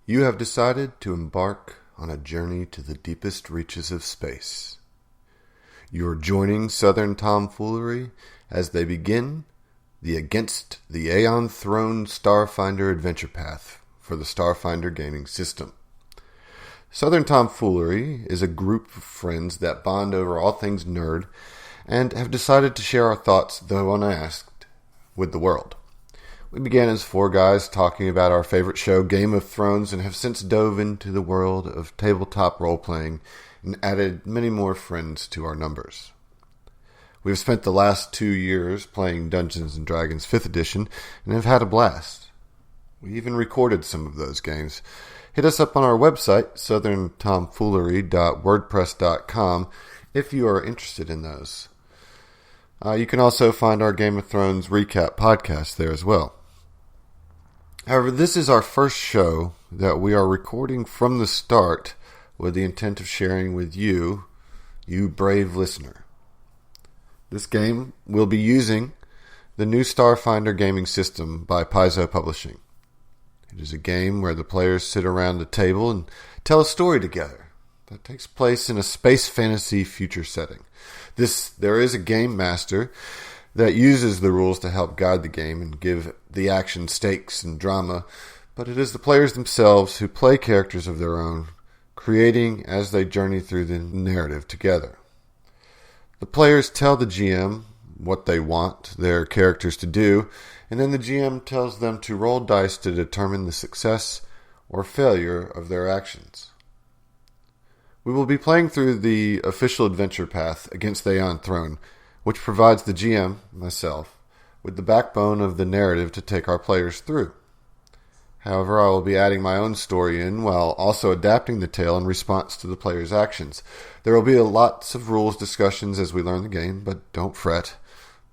You have decided to embark on a journey to the deepest reaches of space. You are joining Southern Tomfoolery as they begin the Against the Aeon Throne Starfinder adventure path for the Starfinder gaming system. Southern Tomfoolery is a group of friends that bond over all things nerd and have decided to share our thoughts, though unasked, with the world. We began as four guys talking about our favorite show, Game of Thrones, and have since dove into the world of tabletop role-playing and added many more friends to our numbers. We have spent the last 2 years playing Dungeons & Dragons 5th edition and have had a blast. We even recorded some of those games. Hit us up on our website, southerntomfoolery.wordpress.com, if you are interested in those. You can also find our Game of Thrones recap podcast there as well. However, this is our first show that we are recording from the start with the intent of sharing with you, you brave listener. This game will be using the new Starfinder gaming system by Paizo Publishing. It is a game where the players sit around a table and tell a story together that takes place in a space fantasy future setting. There is a game master that uses the rules to help guide the game and give the action stakes and drama, but it is the players themselves who play characters of their own, creating as they journey through the narrative together. The players tell the GM what they want their characters to do, and then the GM tells them to roll dice to determine the success or failure of their actions. We will be playing through the official adventure path Against the Aeon Throne, which provides the GM, myself, with the backbone of the narrative to take our players through. However, I will be adding my own story in while also adapting the tale in response to the players' actions. There will be lots of rules discussions as we learn the game, but don't fret.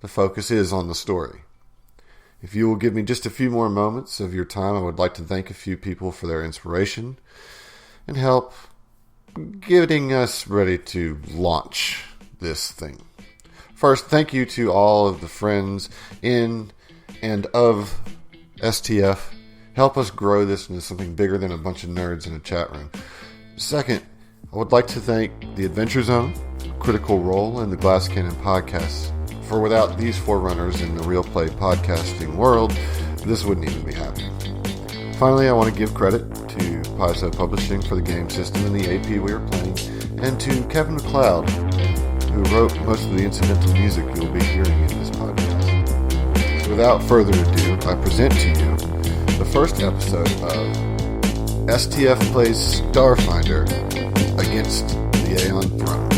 The focus is on the story. If you will give me just a few more moments of your time, I would like to thank a few people for their inspiration and help getting us ready to launch this thing. First, thank you to all of the friends in and of STF. Help us grow this into something bigger than a bunch of nerds in a chat room. Second, I would like to thank the Adventure Zone, Critical Role, and the Glass Cannon Podcasts. For without these forerunners in the real play podcasting world, this wouldn't even be happening. Finally, I want to give credit to Paizo Publishing for the game system and the AP we are playing, and to Kevin MacLeod, who wrote most of the incidental music you'll be hearing in this podcast. So without further ado, I present to you the first episode of STF Plays Starfinder Against the Aeon Throne.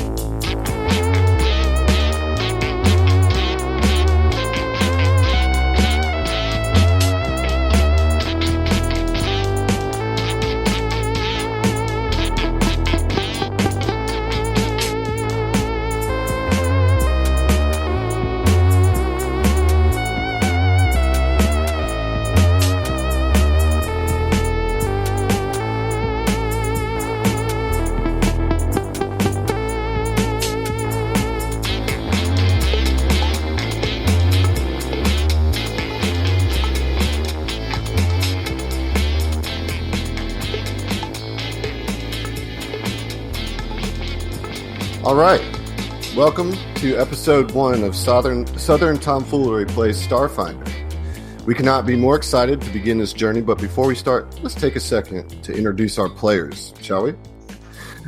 All right, welcome to episode 1 of Southern Tomfoolery Plays Starfinder. We cannot be more excited to begin this journey, but before we start, let's take a second to introduce our players, shall we?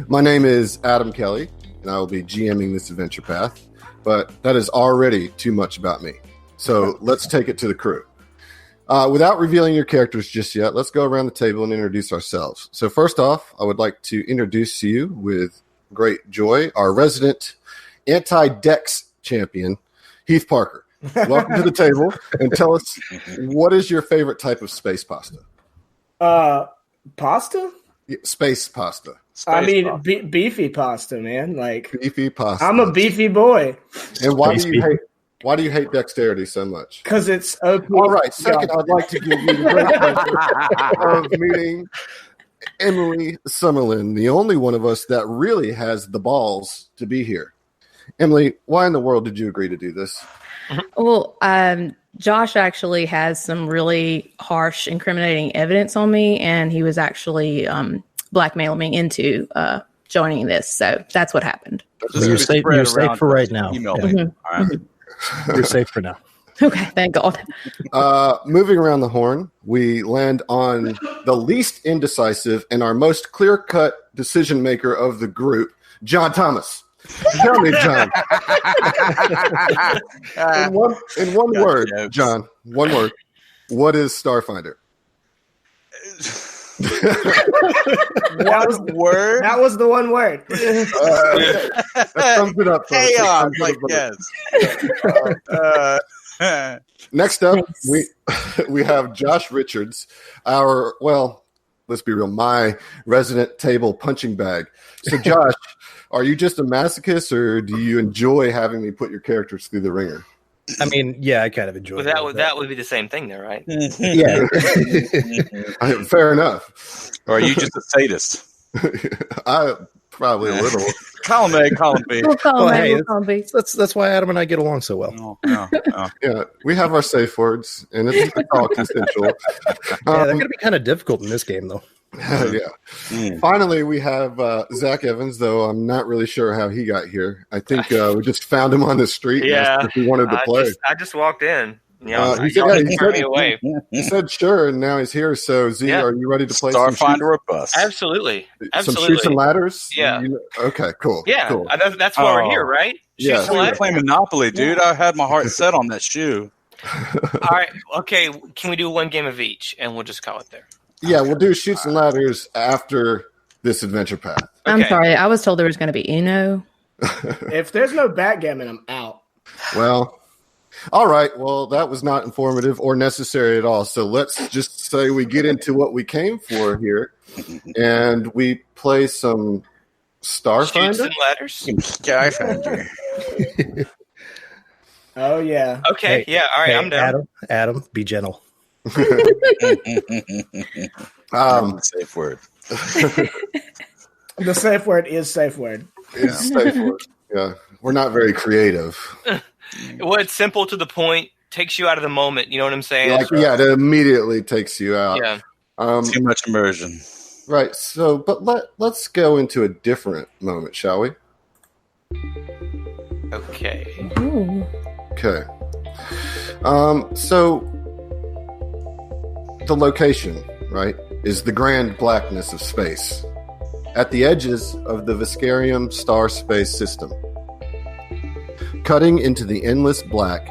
My name is Adam Kelly, and I will be GMing this adventure path, but that is already too much about me. So let's take it to the crew. Without revealing your characters just yet, let's go around the table and introduce ourselves. So first off, I would like to introduce you with great joy, our resident anti-Dex champion, Heath Parker. Welcome to the table, and tell us, what is your favorite type of space pasta? Pasta? Yeah, space pasta. Beefy pasta, man. Like beefy pasta. I'm a beefy boy. And why do you hate dexterity so much? Because it's OP. All right. Second, I'd like to give you the great pleasure of meeting Emily Summerlin, the only one of us that really has the balls to be here. Emily, why in the world did you agree to do this? Well, Josh actually has some really harsh, incriminating evidence on me, and he was actually blackmailing me into joining this. So that's what happened. You're safe for right now. Email Yeah. me. All right. You're safe for now. Okay, thank God. Moving around the horn, we land on the least indecisive and our most clear-cut decision maker of the group, John Thomas. Tell me, John. in one word, jokes. John. One word. What is Starfinder? That was the one word. That sums it up. folks. Aeon, That sums it up. yes. Next up, we have Josh Richards, let's be real, my resident table punching bag. So, Josh, are you just a masochist, or do you enjoy having me put your characters through the ringer? I mean, yeah, I kind of enjoy Well, that would be the same thing, though, right? Yeah. Fair enough. Or are you just a sadist? I probably a little. Column A, column B. We'll call Well, him. hey, We'll call him B. That's why Adam and I get along so well. No. Yeah, we have our safe words, and it's all consensual. Yeah, they're going to be kind of difficult in this game, though. Yeah. Finally, we have Zach Evans, though I'm not really sure how he got here. I think we just found him on the street and asked if he wanted to play. I just walked in. He Y'all said, turned me away. He said sure, and now he's here. So, Z, are you ready to play Starfinder or bust? Absolutely. Some shoots and ladders? Yeah. Okay, cool. Yeah, cool. that's why we're here, right? Yeah. Shoots and You're ladders? playing Monopoly, dude. I had my heart set on that shoe. All right. Okay. Can we do one game of each, and we'll just call it there? Yeah, we'll do shoots and ladders after this adventure path. I'm Okay. sorry. I was told there was going to be Uno. If there's no backgammon, I'm out. Well, all right. Well, that was not informative or necessary at all. So let's just say we get into what we came for here, and we play some Shoots Starfinder. and ladders. Starfinder. Oh yeah. Okay. Hey, yeah. All right. Hey, I'm down. Adam, be gentle. Safe word. The safe word is safe word. It's safe word. Yeah, we're not very creative. Well, it's simple to the point. Takes you out of the moment. You know what I'm saying? It immediately takes you out. Yeah. Too much immersion. Right. So, but let's go into a different moment, shall we? Okay. Ooh. Okay. So the location, right, is the grand blackness of space at the edges of the Viscarium star space system. Cutting into the endless black,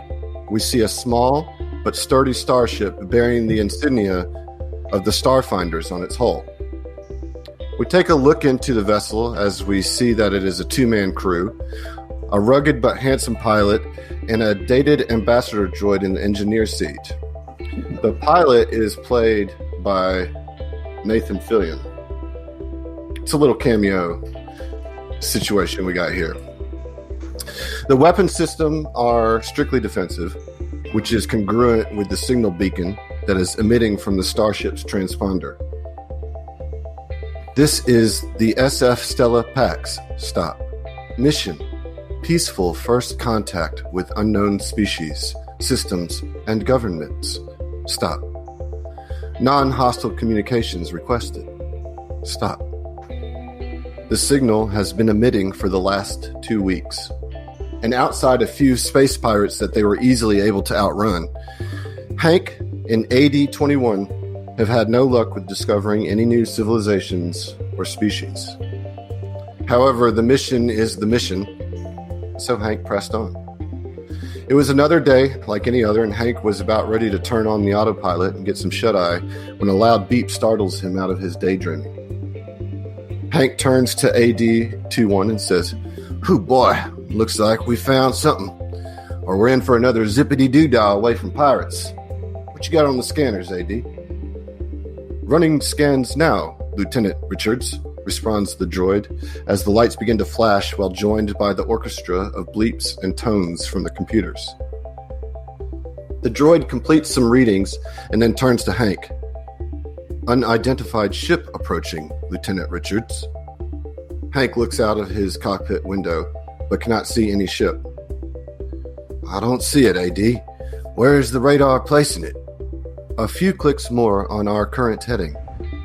we see a small but sturdy starship bearing the insignia of the Starfinders on its hull. We take a look into the vessel as we see that it is a two-man crew, a rugged but handsome pilot, and a dated ambassador droid in the engineer seat. The pilot is played by Nathan Fillion. It's a little cameo situation we got here. The weapon system are strictly defensive, which is congruent with the signal beacon that is emitting from the starship's transponder. This is the SF Stella Pax. Stop. Mission: peaceful first contact with unknown species, systems, and governments. Stop. Non-hostile communications requested. Stop. The signal has been emitting for the last 2 weeks. And outside a few space pirates that they were easily able to outrun, Hank and AD-21 have had no luck with discovering any new civilizations or species. However, the mission is the mission, so Hank pressed on. It was another day like any other, and Hank was about ready to turn on the autopilot and get some shut-eye when a loud beep startles him out of his daydreaming. Hank turns to AD-21 and says, "Hoo boy, looks like we found something, or we're in for another zippity-doo-dah away from pirates. What you got on the scanners, AD?" "Running scans now, Lieutenant Richards," responds the droid, as the lights begin to flash while joined by the orchestra of bleeps and tones from the computers. The droid completes some readings and then turns to Hank. "Unidentified ship approaching, Lieutenant Richards." Hank looks out of his cockpit window, but cannot see any ship. "I don't see it, AD. Where is the radar placing it? A few clicks more on our current heading.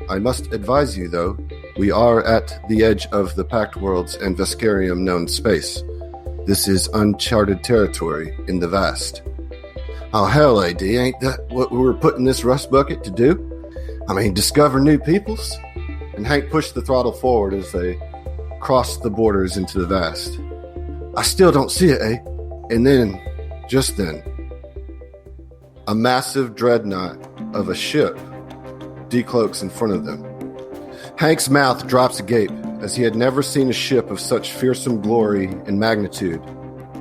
I must advise you, though, we are at the edge of the Pact Worlds and Vescarium known space. This is uncharted territory in the vast. Oh, hell, AD, ain't that what we were putting this rust bucket to do? I mean, discover new peoples? And Hank pushed the throttle forward as they crossed the borders into the vast. I still don't see it, eh? And then, just then, a massive dreadnought of a ship decloaks in front of them. Hank's mouth drops agape as he had never seen a ship of such fearsome glory and magnitude.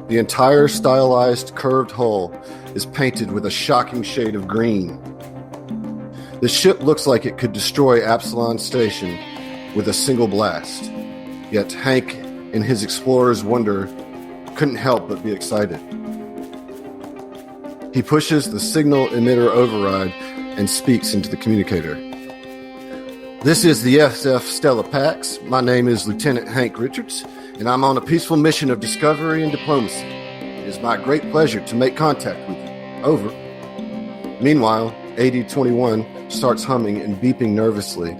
The entire stylized, curved hull is painted with a shocking shade of green. The ship looks like it could destroy Absalon Station with a single blast. Yet Hank, in his explorer's wonder, couldn't help but be excited. He pushes the signal emitter override and speaks into the communicator. This is the SF Stella Pax. My name is Lieutenant Hank Richards, and I'm on a peaceful mission of discovery and diplomacy. It is my great pleasure to make contact with you. Over. Meanwhile, AD-21 starts humming and beeping nervously,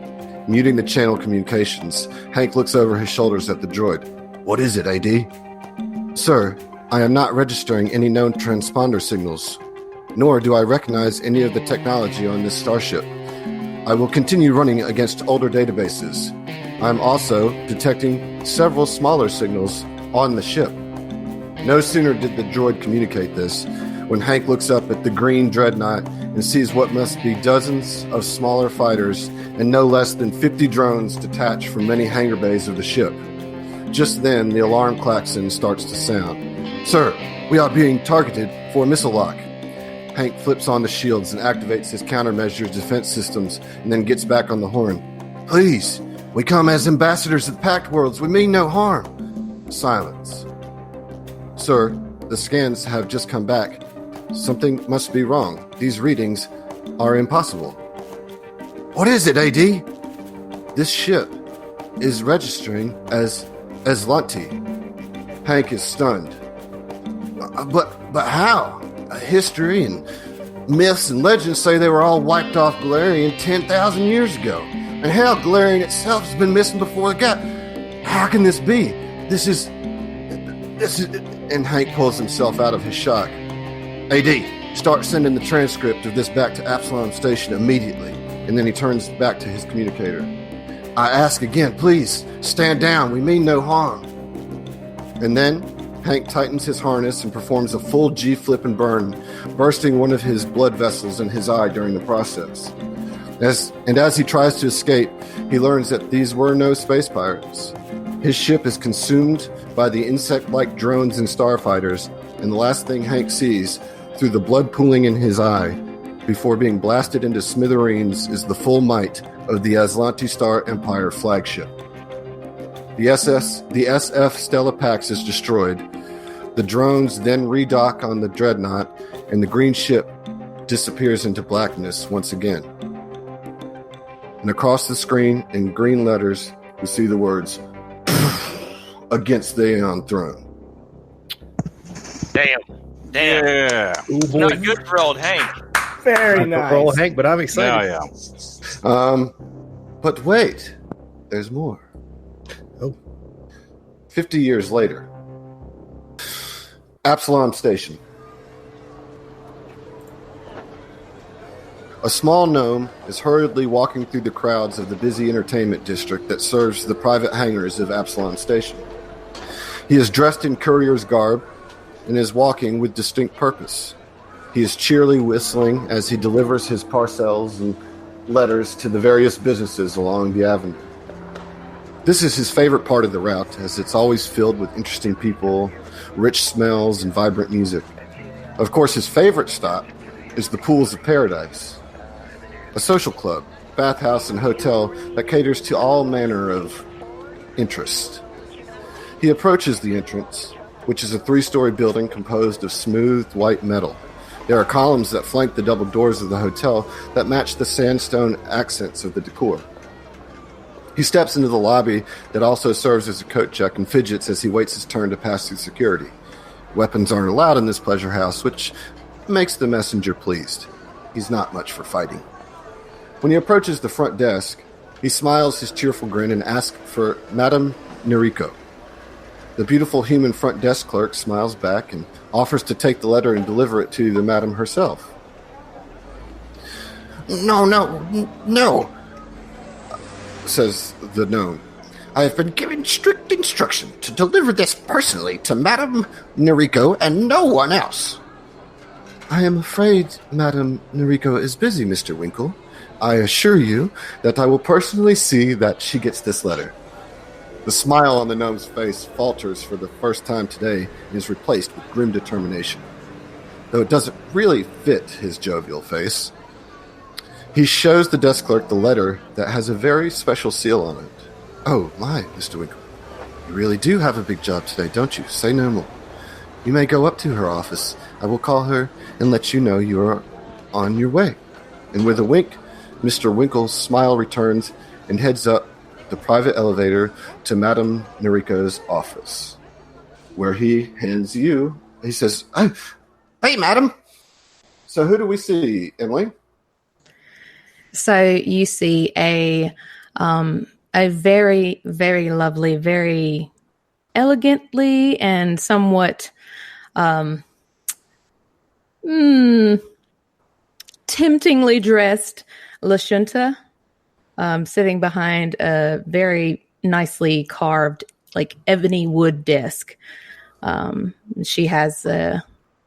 muting the channel communications. Hank looks over his shoulders at the droid. What is it, AD? Sir, I am not registering any known transponder signals, nor do I recognize any of the technology on this starship. I will continue running against older databases. I am also detecting several smaller signals on the ship. No sooner did the droid communicate this when Hank looks up at the green dreadnought and sees what must be dozens of smaller fighters and no less than 50 drones detached from many hangar bays of the ship. Just then, the alarm klaxon starts to sound. Sir, we are being targeted for a missile lock. Hank flips on the shields and activates his countermeasures defense systems and then gets back on the horn. Please, we come as ambassadors of the Pact Worlds. We mean no harm. Silence. Sir, the scans have just come back. Something must be wrong. These readings are impossible. What is it, AD? This ship is registering as Aslanti. Hank is stunned. But how? History and myths and legends say they were all wiped off Galarian 10,000 years ago. And hell, Galarian itself has been missing before the gap. How can this be? This is... And Hank pulls himself out of his shock. AD, start sending the transcript of this back to Absalon Station immediately. And then he turns back to his communicator. I ask again, please, stand down. We mean no harm. And then Hank tightens his harness and performs a full G-flip and burn, bursting one of his blood vessels in his eye during the process. As he tries to escape, he learns that these were no space pirates. His ship is consumed by the insect-like drones and starfighters, and the last thing Hank sees, through the blood pooling in his eye, before being blasted into smithereens, is the full might of the Aslanti Star Empire flagship. The SF Stella Pax is destroyed. The drones then redock on the dreadnought, and the green ship disappears into blackness once again. And across the screen, in green letters, we see the words, against the Aeon throne. Damn. Yeah. Not good for old Hank. Very Not for old nice. Hank, but I'm excited. Yeah. But wait, there's more. Oh. 50 years later, Absalom Station. A small gnome is hurriedly walking through the crowds of the busy entertainment district that serves the private hangars of Absalom Station. He is dressed in courier's garb and is walking with distinct purpose. He is cheerily whistling as he delivers his parcels and letters to the various businesses along the avenue. This is his favorite part of the route, as it's always filled with interesting people, rich smells, and vibrant music. Of course, his favorite stop is the Pools of Paradise, a social club, bathhouse, and hotel that caters to all manner of interest. He approaches the entrance, which is a 3-story building composed of smooth white metal. There are columns that flank the double doors of the hotel that match the sandstone accents of the decor. He steps into the lobby that also serves as a coat check and fidgets as he waits his turn to pass through security. Weapons aren't allowed in this pleasure house, which makes the messenger pleased. He's not much for fighting. When he approaches the front desk, he smiles his cheerful grin and asks for Madame Noriko. The beautiful human front desk clerk smiles back and offers to take the letter and deliver it to the madam herself. No, says the gnome. I have been given strict instruction to deliver this personally to Madame Noriko and no one else. I am afraid Madame Noriko is busy, Mr. Winkle. I assure you that I will personally see that she gets this letter. The smile on the gnome's face falters for the first time today and is replaced with grim determination. Though it doesn't really fit his jovial face. He shows the desk clerk the letter that has a very special seal on it. Oh, my, Mr. Winkle. You really do have a big job today, don't you? Say no more. You may go up to her office. I will call her and let you know you are on your way. And with a wink, Mr. Winkle's smile returns and heads up the private elevator to Madame Noriko's office, where he hands you, he says, oh, hey, madam. So who do we see, Emily? So you see a very, very lovely, very elegantly and somewhat temptingly dressed Lashunta sitting behind a very nicely carved, like ebony wood desk. She has a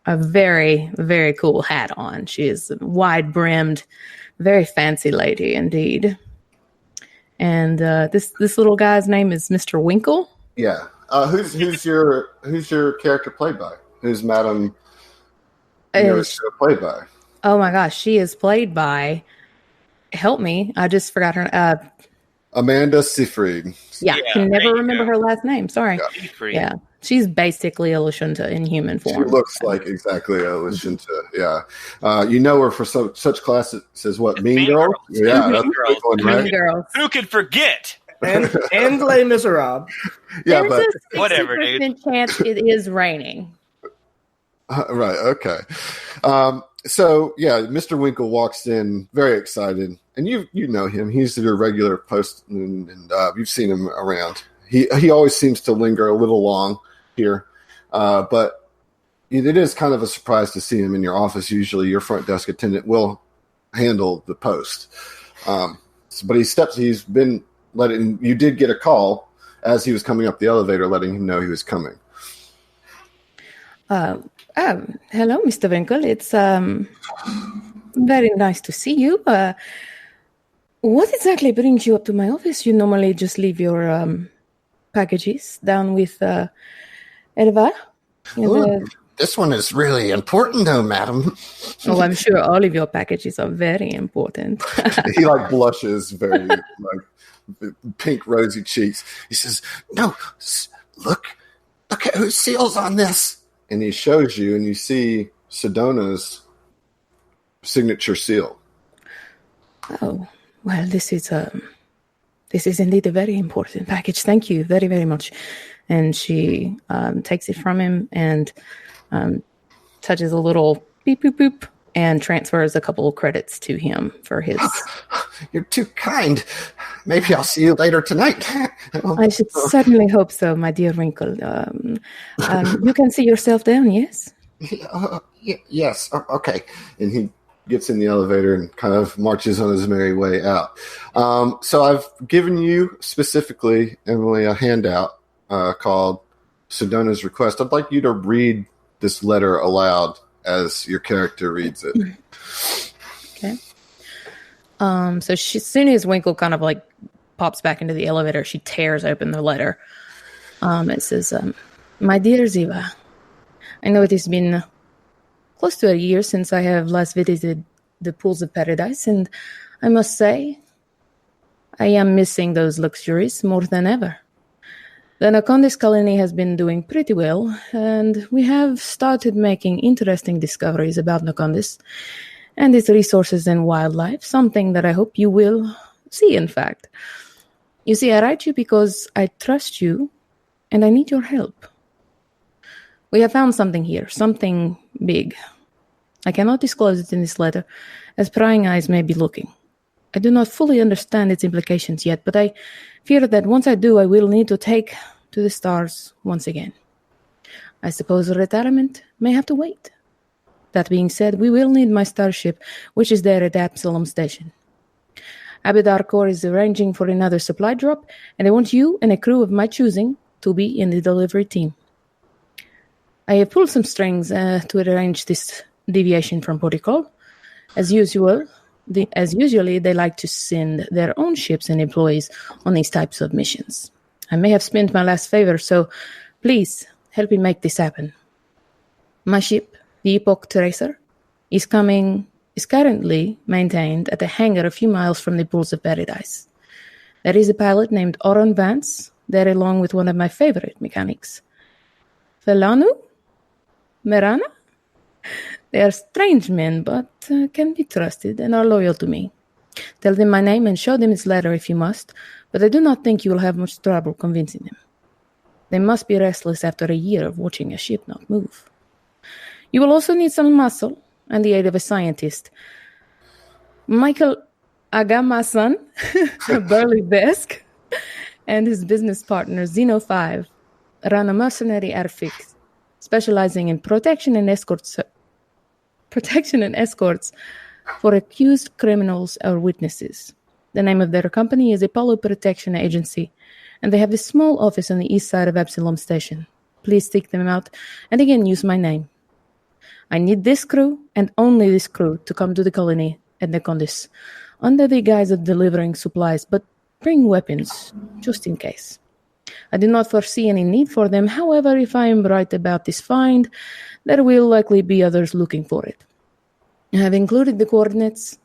very, very cool hat on. She is wide brimmed, very fancy lady indeed. And this little guy's name is Mr. Winkle. Yeah. Who's your character played by? Who's Madame played by? Oh my gosh, she is played by. Help me! I just forgot her. Amanda Seyfried. Yeah, can never remember her last name. Sorry. Yeah. She's basically a Lashunta in human form. She looks like exactly a Lashunta. Yeah. You know her for such classes as what? Mean Girls? Yeah, that's a big one, right? Mean Girls. Who could forget? and Les Miserables. Yeah, There's but a whatever, dude. 60% chance it is raining. Right. Okay. So yeah, Mr. Winkle walks in very excited, and you know him. He's your regular post, and you've seen him around. He always seems to linger a little long here, but it is kind of a surprise to see him in your office. Usually, your front desk attendant will handle the post, but he's been letting. You did get a call as he was coming up the elevator, letting him know he was coming. Hello, Mr. Winkle. It's very nice to see you. What exactly brings you up to my office? You normally just leave your packages down with Edvar. This one is really important, though, madam. Oh, I'm sure all of your packages are very important. He blushes, very pink, rosy cheeks. He says, "No, look at whose seal's on this." And he shows you, and you see Cedona's signature seal. Oh, well, this is indeed a very important package. Thank you very, very much. And she takes it from him and touches a little beep, boop, boop, and transfers a couple of credits to him for his... You're too kind. Maybe I'll see you later tonight. I should certainly hope so, my dear Winkle. You can see yourself down, yes? Yes, okay. And he gets in the elevator and kind of marches on his merry way out. So I've given you specifically, Emily, a handout called Cedona's Request. I'd like you to read this letter aloud as your character reads it. Okay. So as soon as Winkle kind of pops back into the elevator, she tears open the letter. It says, "My dear Ziva, I know it has been close to a year since I have last visited the pools of paradise, and I must say, I am missing those luxuries more than ever. The Nakondis colony has been doing pretty well, and we have started making interesting discoveries about Nakondis and its resources and wildlife, something that I hope you will see, in fact. You see, I write you because I trust you, and I need your help. We have found something here, something big. I cannot disclose it in this letter, as prying eyes may be looking. I do not fully understand its implications yet, but I fear that once I do, I will need to take to the stars once again. I suppose retirement may have to wait. That being said, we will need my starship, which is there at Absalom Station. Abadar Corps is arranging for another supply drop, and I want you and a crew of my choosing to be in the delivery team. I have pulled some strings to arrange this deviation from protocol. As usually, they like to send their own ships and employees on these types of missions. I may have spent my last favor, so please help me make this happen. My ship, the Epoch Tracer, is currently maintained at a hangar a few miles from the Pools of Paradise. There is a pilot named Oron Vance there, along with one of my favorite mechanics, Felanu? Merana? They are strange men, but can be trusted and are loyal to me. Tell them my name and show them this letter if you must, but I do not think you will have much trouble convincing them. They must be restless after a year of watching a ship not move. You will also need some muscle and the aid of a scientist. Michael Agamasan, a burly desk, and his business partner, Zeno 5, run a mercenary airfix specializing in protection and escorts for accused criminals or witnesses. The name of their company is Apollo Protection Agency, and they have a small office on the east side of Absalom Station. Please seek them out, and again use my name. I need this crew, and only this crew, to come to the colony at Necondis, under the guise of delivering supplies, but bring weapons, just in case. I do not foresee any need for them. However, if I am right about this find, there will likely be others looking for it. I have included the coordinates,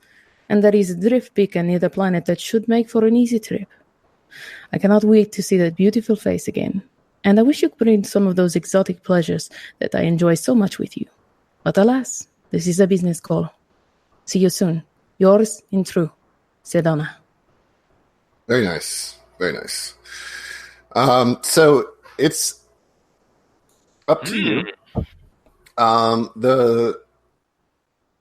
and there is a drift beacon near the planet that should make for an easy trip. I cannot wait to see that beautiful face again, and I wish you could bring some of those exotic pleasures that I enjoy so much with you. But alas, this is a business call. See you soon. Yours in true, Cedona. Very nice. Very nice. So it's up to you.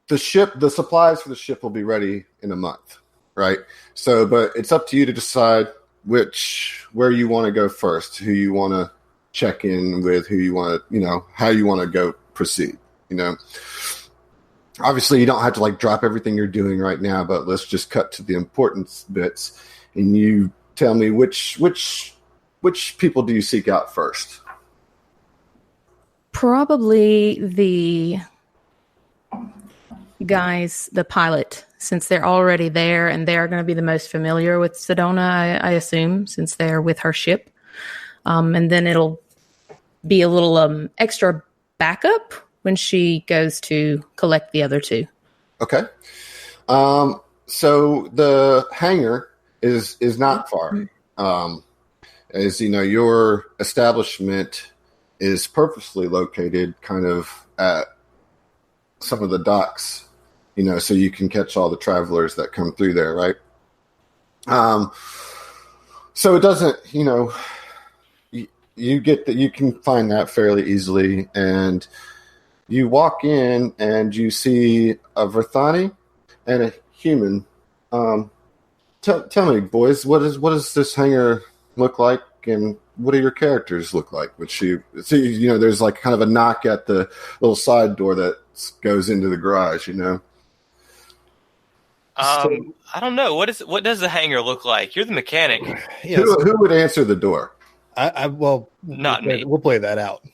The supplies for the ship will be ready in a month, right? So, but it's up to you to decide where you want to go first, who you want to check in with, who you want to, how you want to go proceed. Obviously you don't have to drop everything you're doing right now, but let's just cut to the important bits, and you tell me which people do you seek out first? Probably the guys, the pilot, since they're already there and they're going to be the most familiar with Cedona, I assume, since they're with her ship. And then it'll be a little extra backup when she goes to collect the other two. Okay. So the hangar is not far. As you know, your establishment is purposely located kind of at some of the docks, so you can catch all the travelers that come through there, right? So it doesn't, you get that, you can find that fairly easily, and you walk in and you see a Verthani and a human. Tell me, boys, what does this hangar look like, and what do your characters look like? There's kind of a knock at the little side door that goes into the garage, I don't know. What does the hangar look like? You're the mechanic. Yes. Who would answer the door? Not me. We'll play that out.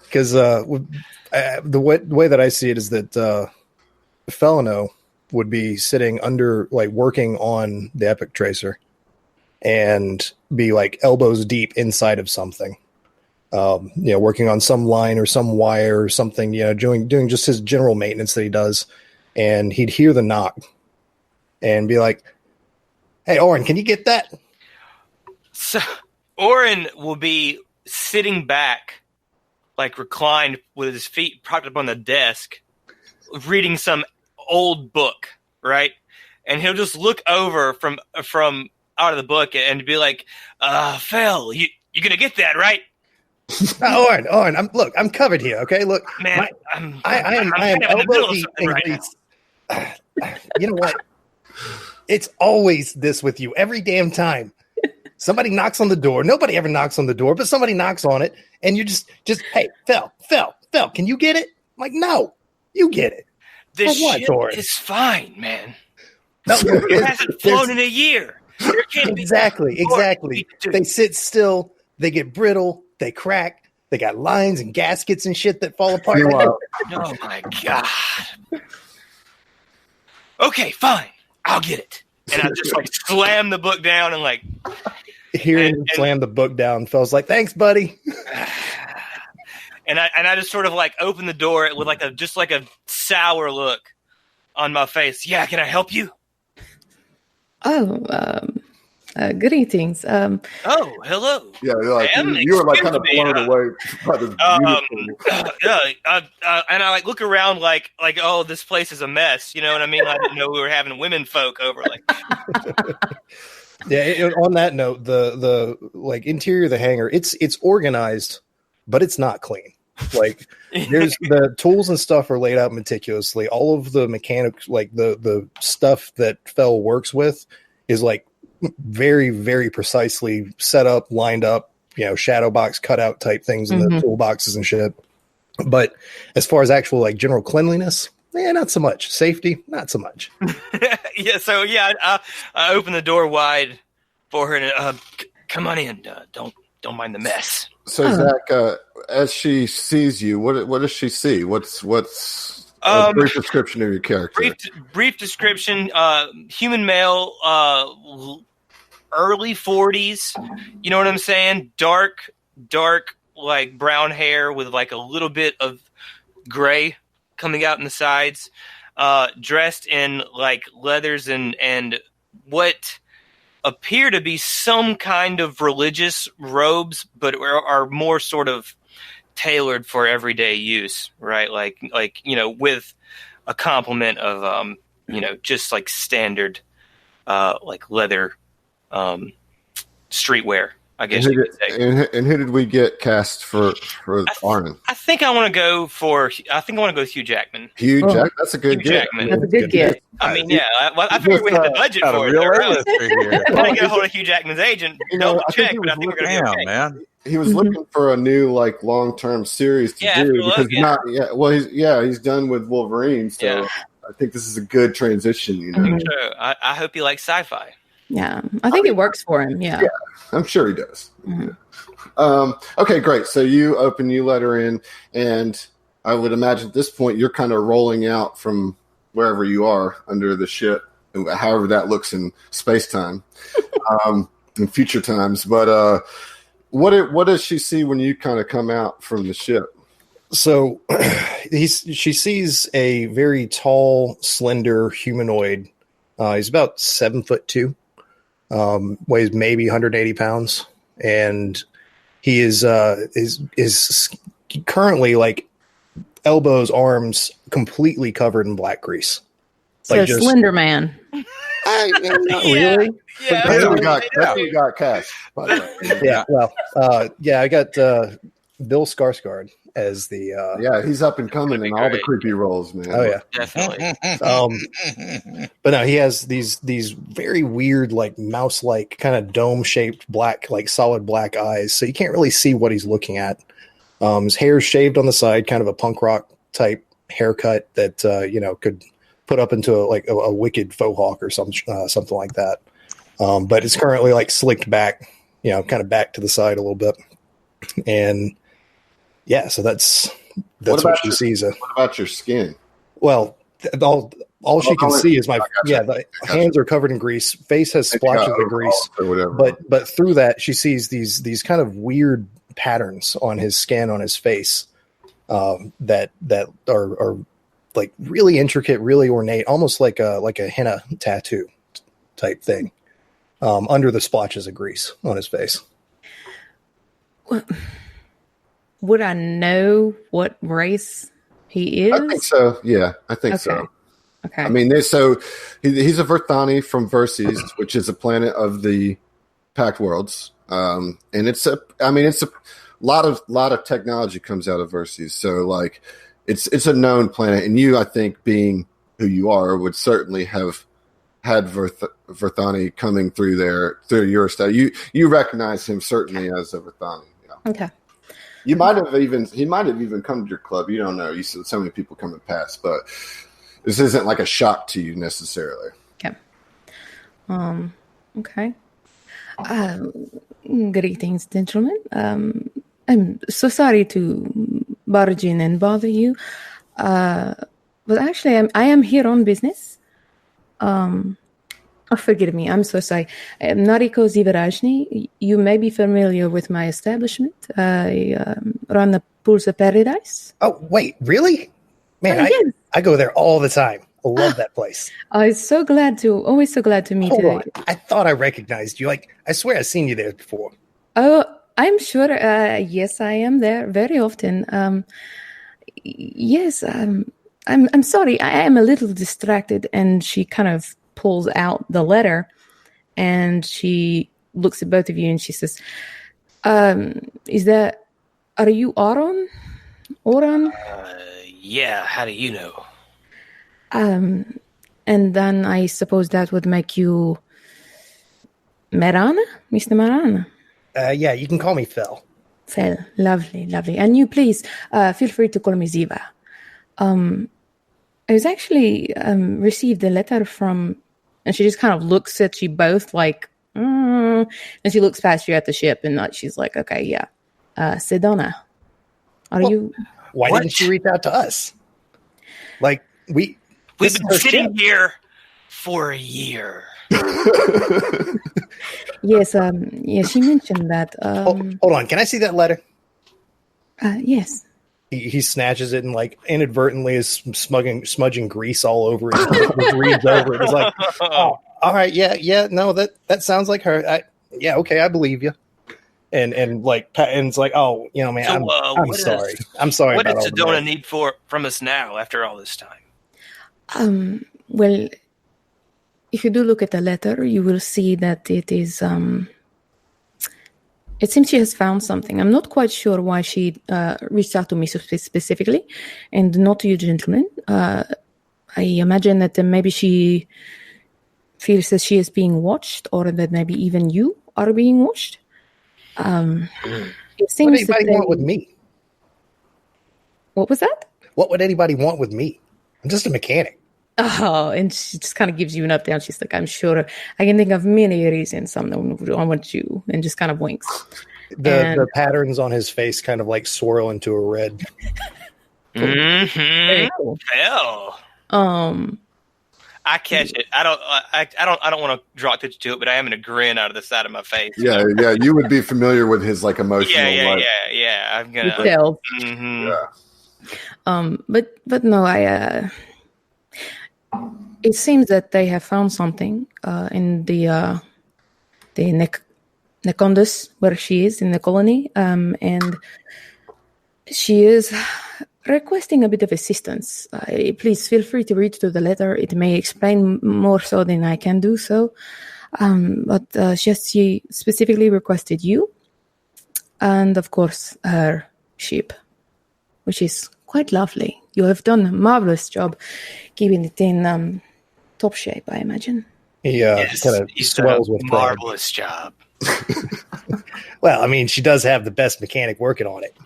Because the way that I see it is that Felino would be sitting under, working on the Epic Tracer, and be elbows deep inside of something. Working on some line or some wire or something, doing just his general maintenance that he does. And he'd hear the knock and be like, "Hey, Oren, can you get that?" So Oren will be sitting back, reclined with his feet propped up on the desk, reading some old book, right? And he'll just look over from out of the book and be like, "Fel, you gonna get that, right?" Orin, I'm covered here. Okay, look, Man, I am in the middle elbow of deep something in right now. grease. You know what? It's always this with you every damn time. Somebody knocks on the door. Nobody ever knocks on the door, but somebody knocks on it, and you just hey, Phil, can you get it? I'm like, no, you get it. This For what, ship Orin? is fine, man. No, It hasn't flown in a year. There can't be exactly. Dude, They sit still. They get brittle. They crack. They got lines and gaskets and shit that fall apart. Meanwhile, oh my god. Okay, fine. I'll get it. And I just like slam the book down and like Hearing him slam the book down, Phil's like, "Thanks, buddy." and I just sort of like open the door with like a sour look on my face. Yeah, can I help you? Good eatings. Oh, hello. yeah, like Ma'am, you were like excuse kind of me, blown away by the and I like look around like oh, this place is a mess. You know what I mean? I didn't know we were having women folk over. Like, Yeah. On that note, the like interior of the hangar, it's organized, but it's not clean. Like there's the tools and stuff are laid out meticulously. All of the mechanics, like the stuff that Fell works with, is like very, very precisely set up, lined up, shadow box cutout type things in the toolboxes and shit. But as far as actual like general cleanliness, not so much. Safety, not so much. yeah. So yeah, I open the door wide for her and come on in. Don't mind the mess. So Zach, as she sees you, what does she see? What's a brief description of your character? Brief description: human male, early 40s. You know what I'm saying? Dark, like brown hair with like a little bit of gray coming out in the sides. Dressed in like leathers and what appear to be some kind of religious robes, but are more sort of tailored for everyday use, right? Like with a complement of just like standard like leather streetwear, I guess you could say. And who did we get cast for Arnon? I think I want to go with Hugh Jackman. Hugh Jack, that's a good Hugh get. Jackman. That's a good get. I mean, yeah, I figured we had the budget Got a for it. real Though, A-lister here. I'm gonna get a hold of Hugh Jackman's agent, double I think check, he but I was think we're gonna be okay. Damn, man. He was looking for a new like long-term series to Yeah, do after because he's done with Wolverine, so Yeah. I think this is a good transition. I think so. I hope you like sci-fi. Yeah, I think it works for him. Yeah. I'm sure he does. Mhm. Okay, great. So you let her in, and I would imagine at this point you're kind of rolling out from wherever you are under the ship, however that looks in space time, in future times. But what does she see when you kind of come out from the ship? So she sees a very tall, slender humanoid. He's about 7'2", weighs maybe 180 pounds, and he is currently like elbows, arms completely covered in black grease. So Slender Man. Not really. Yeah, That's what we yeah. got cast, by the way. Yeah. Well, I got Bill Skarsgård as the. Yeah, he's up and coming in all the great. creepy roles, man. Oh yeah. Definitely. But no, he has these very weird, like mouse-like, kind of dome-shaped black, like solid black eyes. So you can't really see what he's looking at. His hair's shaved on the side, kind of a punk rock type haircut that could put up into a wicked faux hawk or something like that. But it's currently like slicked back, kind of back to the side a little bit. And yeah, so that's what she sees. What about your skin? Well, all she can see is my the hands are covered in grease. Face has splotches of grease, or whatever. but through that she sees these kind of weird patterns on his skin, on his face, that are like really intricate, really ornate, almost like a henna tattoo type thing, under the splotches of grease on his face. Would I know what race he is? I think so. Yeah, I think so. Okay. I mean, he's a Verthani from Verces, which is a planet of the Pact Worlds, and lot of technology comes out of Verces. So like it's a known planet, and you, I think, being who you are, would certainly have had Verthani coming through your study. You recognize him certainly as a Verthani. Yeah. Okay. He might have even come to your club. You don't know. You see so many people coming past, but this isn't like a shock to you necessarily. Okay. Okay. Greetings, gentlemen. I'm so sorry to barge in and bother you, but actually, I am here on business. Forgive me. I'm so sorry. I'm Nariko Zivarajni. You may be familiar with my establishment. I run the Pools of Paradise. Oh, wait, really? Man, Yes. I go there all the time. I love that place. I'm so glad to meet Hold you. on. I thought I recognized you. Like, I swear I've seen you there before. Oh, I'm sure. Yes, I am there very often. Yes, I'm sorry. I am a little distracted, and she kind of pulls out the letter, and she looks at both of you, and she says, "Are you Auron? Auron?" Yeah. How do you know? And then I suppose that would make you Marana, Mr. Marana. Yeah, you can call me Phil. Phil, lovely. And you, please, feel free to call me Ziva. I was actually received a letter from, and she just kind of looks at you both like, and she looks past you at the ship, and she's like, okay, yeah, Cedona. You? Why What? didn't she reach out to us? Like, we've We've been sitting here for a year. Yes, she mentioned that. Hold on, can I see that letter? Yes. He snatches it and like inadvertently is smudging grease all over it. He reads over it. It's like, oh, all right, yeah, no, that sounds like her. Okay, I believe you. And it's like, oh, man, So, I'm sorry. I'm sorry. What about does all the Cedona mess. need from us now after all this time? Well, if you do look at the letter, you will see that it is. It seems she has found something. I'm not quite sure why she reached out to me so specifically, and not to you, gentlemen. I imagine that maybe she feels that she is being watched, or that maybe even you are being watched. It seems What would anybody want with me? What was that? What would anybody want with me? I'm just a mechanic. Oh, and she just kind of gives you an up down. She's like, I'm sure I can think of many reasons someone would want you, and just kind of winks. The patterns on his face kind of like swirl into a red. Very cool. Hell. I catch it. I don't want to draw attention to it, but I am in a grin out of the side of my face. Yeah. You would be familiar with his like emotional. Yeah. I'm gonna. You tell. Mhm. Yeah. But no, it seems that they have found something in the Necondus, where she is in the colony, and she is requesting a bit of assistance. Please feel free to read through the letter. It may explain more so than I can do so. But she specifically requested you, and of course her ship, which is quite lovely. You have done a marvelous job keeping it in top shape, I imagine. He Yes, kind of he's done swells a with pride. marvelous job. Well, I mean, she does have the best mechanic working on it,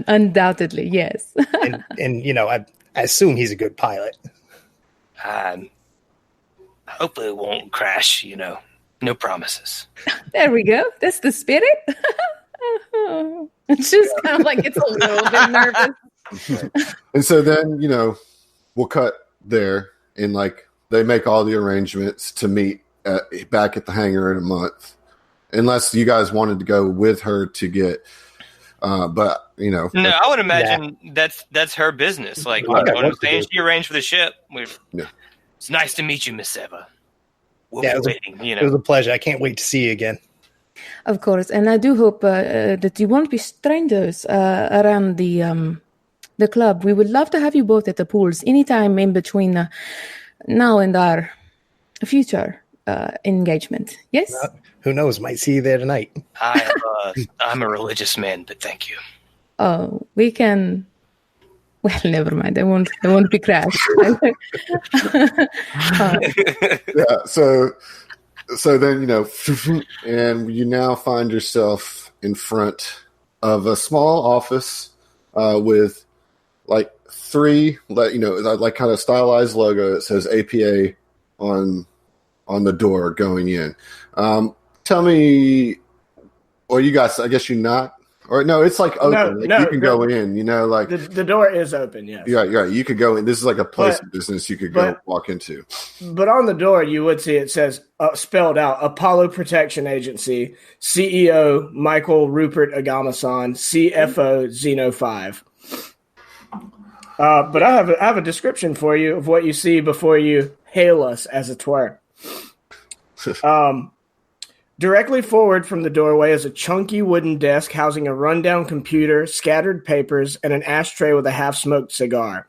Undoubtedly, yes. and I assume he's a good pilot. Hopefully it won't crash. No promises. There we go. That's the spirit. It's just kind of like it's a little bit nervous. And so then, we'll cut there, and like they make all the arrangements to meet back at the hangar in a month, unless you guys wanted to go with her to get. But No, I would imagine that's her business. Like Right. what I'm saying, she arranged for the ship. Yeah. It's nice to meet you, Miss Eva. We'll Yeah, be it was a- waiting. It was a pleasure. I can't wait to see you again. Of course, and I do hope that you won't be strangers around the club. We would love to have you both at the pools anytime in between now and our future. engagement. Yes? Who knows? Might see you there tonight. I'm a religious man, but thank you. Oh, we can... Well, never mind. I won't be crashed. Yeah, so then, and you now find yourself in front of a small office with like three, like kind of stylized logo that says APA on the door going in. Tell me, or you guys, I guess you're not, or no, it's like open. You can go in, like the door is open. Yes. Yeah. You could go in. This is like a place of business you could go walk into. But on the door, you would see it says spelled out Apollo Protection Agency, CEO Michael Rupert Agamasan, CFO Xeno 5. But I have a description for you of what you see before you hail us, as it were. Directly forward from the doorway is a chunky wooden desk housing a rundown computer, scattered papers, and an ashtray with a half-smoked cigar.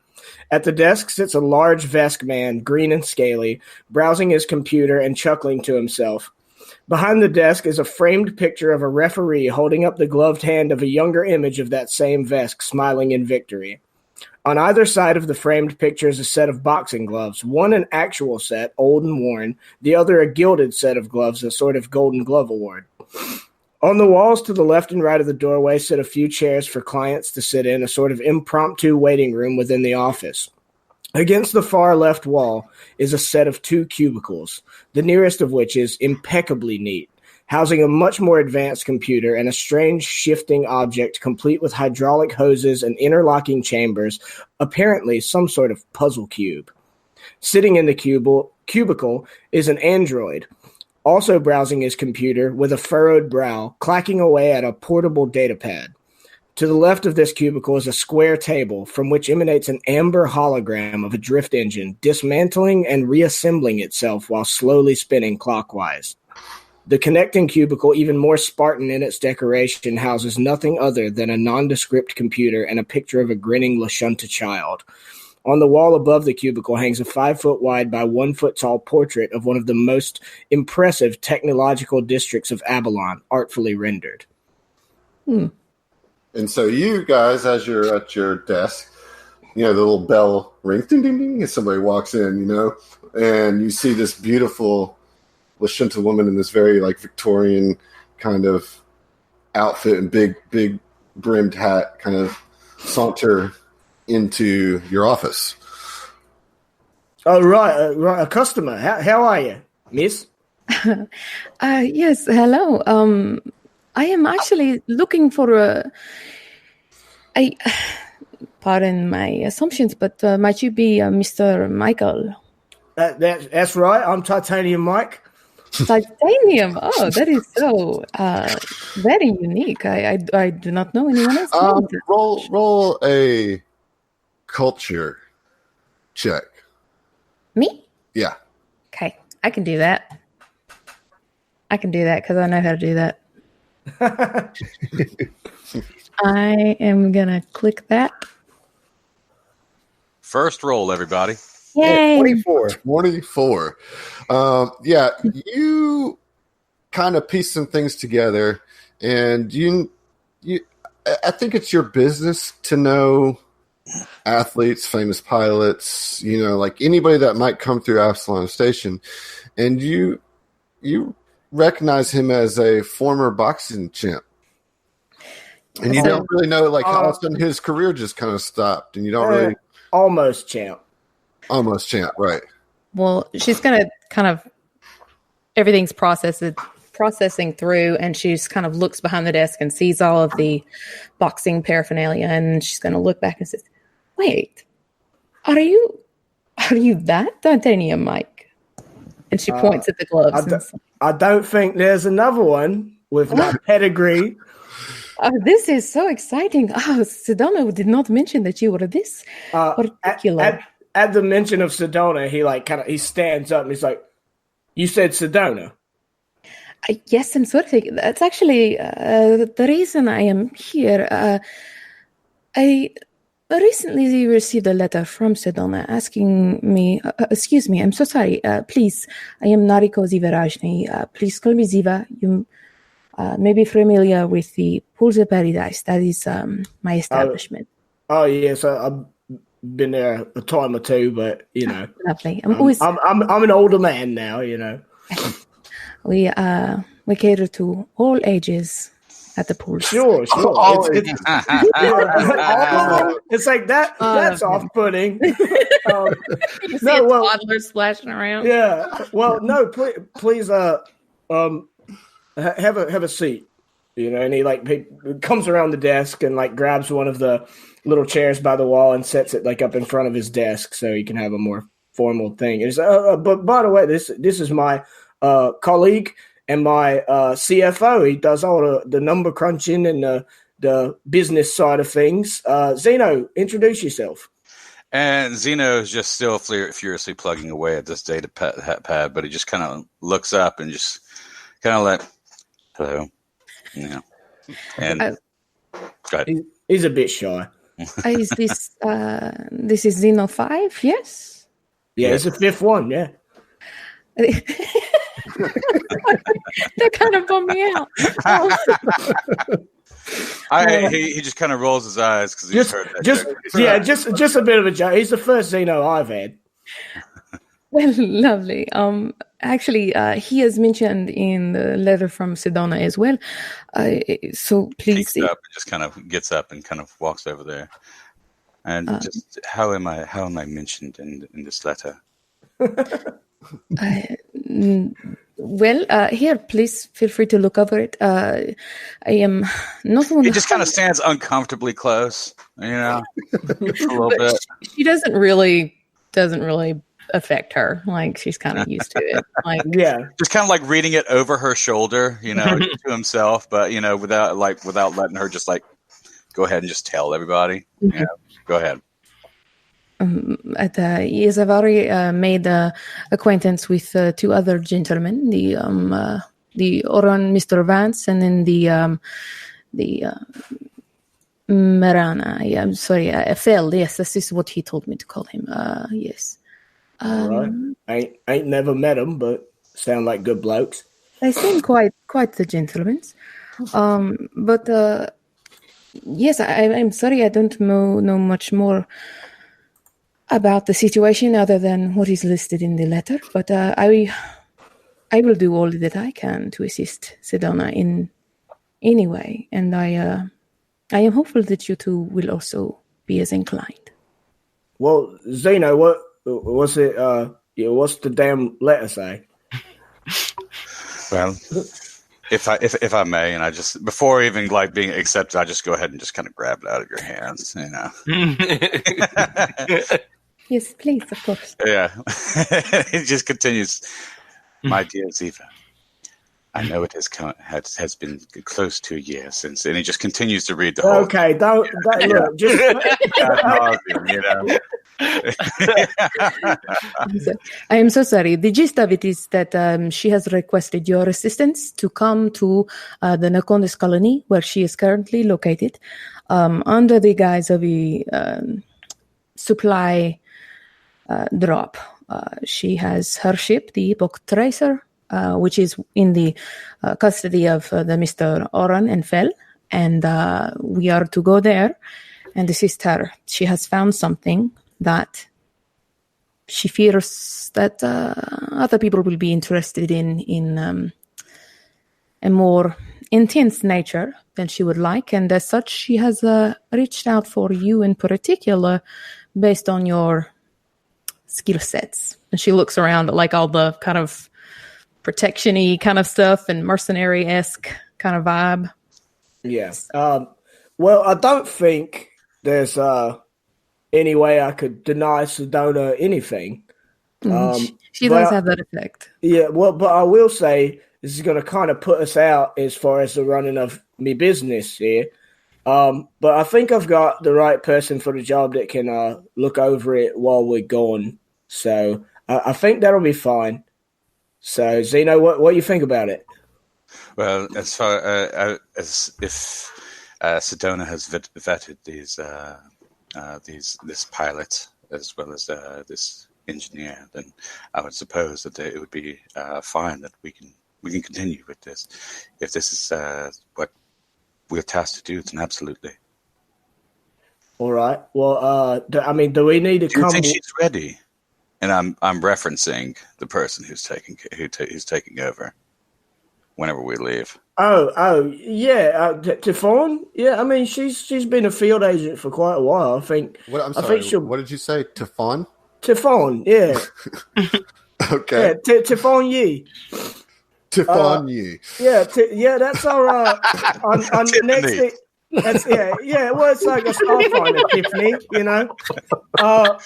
At the desk sits a large Vesk man, green and scaly, browsing his computer and chuckling to himself. Behind the desk is a framed picture of a referee holding up the gloved hand of a younger image of that same Vesk, smiling in victory. On either side of the framed picture is a set of boxing gloves, one an actual set, old and worn, the other a gilded set of gloves, a sort of Golden Glove award. On the walls to the left and right of the doorway sit a few chairs for clients to sit in, a sort of impromptu waiting room within the office. Against the far left wall is a set of 2 cubicles, the nearest of which is impeccably neat, housing a much more advanced computer and a strange shifting object complete with hydraulic hoses and interlocking chambers, apparently some sort of puzzle cube. Sitting in the cubicle is an android, also browsing his computer with a furrowed brow, clacking away at a portable datapad. To the left of this cubicle is a square table from which emanates an amber hologram of a drift engine, dismantling and reassembling itself while slowly spinning clockwise. The connecting cubicle, even more Spartan in its decoration, houses nothing other than a nondescript computer and a picture of a grinning Lashunta child. On the wall above the cubicle hangs a 5-foot-wide by 1-foot-tall portrait of one of the most impressive technological districts of Avalon, artfully rendered. And so you guys, as you're at your desk, the little bell rings, ding, ding, ding, as somebody walks in, and you see this beautiful Lashunta woman in this very Victorian kind of outfit and big brimmed hat kind of saunter into your office. Oh, right. A customer. How are you, miss? Yes, hello. I am actually looking for pardon my assumptions, but might you be Mr. Michael? That's right. I'm Titanium Mike. Titanium. Oh, that is so very unique. I do not know anyone else. Roll a culture check. Me? Yeah. Okay, I can do that. Because I know how to do that. I am gonna click that. First roll, everybody. Yay! 24. You kind of piece some things together, and you. I think it's your business to know athletes, famous pilots, anybody that might come through Absalom Station, and you recognize him as a former boxing champ. And you don't really know how often his career just kind of stopped, and you don't really almost champ, right? Well, she's gonna kind of everything's processing through, and she's kind of looks behind the desk and sees all of the boxing paraphernalia, and she's gonna look back and says, "Wait, are you that Titanium Mike?" And she points at the gloves. I don't think there's another one with my pedigree. Oh, this is so exciting. Oh, Cedona did not mention that you were this particular. At the mention of Cedona, he stands up and he's like, "You said Cedona?" Yes, I'm sort of. That's actually the reason I am here. Recently, we received a letter from Cedona asking me, excuse me, I'm so sorry, please, I am Nariko Zivarajni, please call me Ziva. You may be familiar with the Pools of Paradise, that is my establishment. Oh yes, I've been there a time or two, but you know, Lovely. I'm an older man now, you know. We cater to all ages at the pools. Sure. Oh, It's like that. That's off-putting. You see a toddler splashing around. Yeah. Well, no. Please. Have a seat. You know, and he comes around the desk and like grabs one of the little chairs by the wall and sets it like up in front of his desk so he can have a more formal thing. And but by the way, this is my colleague and my CFO. He does all the number crunching and the business side of things. Zeno, introduce yourself. And Zeno is just still furiously plugging away at this data pad, but he just kind of looks up and just kind of like, hello. Yeah. And go ahead. He's a bit shy. Is this is Zeno 5? Yes. Yeah, it's the fifth one. Yeah. That kind of bummed me out. He just kind of rolls his eyes because he's heard that joke. just a bit of a joke. He's the first Zeno I've had. Well, lovely. Actually, he has mentioned in the letter from Cedona as well. So please, just kind of gets up and kind of walks over there. And just how am I mentioned in this letter? Well, here, please feel free to look over it. I am not one. He just kind of stands uncomfortably close, you know, a little bit. She doesn't really affect her. Like she's kind of used to it. Like just kind of like reading it over her shoulder, you know, to himself, but you know, without letting her just like go ahead and just tell everybody. You know, go ahead. Yes, I've already made acquaintance with two other gentlemen, the Oran, Mr. Vance, and then the Marana. I'm sorry, I failed. Yes, this is what he told me to call him. Yes. Right. I ain't never met them, but sound like good blokes. They seem quite the gentlemen. But yes, I'm sorry, I don't know much more about the situation other than what is listed in the letter. But I will do all that I can to assist Cedona in any way, and I am hopeful that you two will also be as inclined. Well, Zeno, what's it? What's the damn letter say? Well, if I may, and I just before even like being accepted, I just go ahead and just kind of grab it out of your hands, you know. Yes, please, of course. Yeah, it just continues. My dear Ziva, I know it has been close to a year since, and he just continues to read the whole. Okay, don't look. Just you know. I am so sorry. The gist of it is that she has requested your assistance to come to the Nakondes colony, where she is currently located, under the guise of a supply drop. She has her ship, the Epoch Tracer, which is in the custody of the Mr. Oran and Fel, and we are to go there and assist her. She has found something that she fears that other people will be interested in a more intense nature than she would like, and as such, she has reached out for you in particular based on your skill sets. And she looks around at like all the kind of protection-y kind of stuff and mercenary-esque kind of vibe. Yes. Well, I don't think there's any way I could deny Cedona anything. She does have that effect. Yeah, well, but I will say this is going to kind of put us out as far as the running of me business here. But I think I've got the right person for the job that can look over it while we're gone. So I think that'll be fine. So, Zeno, what do you think about it? Well, as far as if Cedona has vetted these this pilot as well as this engineer, then I would suppose that it would be fine that we can continue with this. If this is what we're tasked to do, then absolutely. All right. Well, do we need to Do you come? think she's ready? And I'm referencing the person who's taking over whenever we leave. Oh, yeah. Typhon? Yeah, I mean, she's been a field agent for quite a while. I think. I'm sorry. What did you say? Typhon? Typhon, yeah. Okay. Yeah, Typhon Yi. Typhon Yi. Yeah, that's our on the next thing. That's well, it's like a Starfinder Tiffany, you know.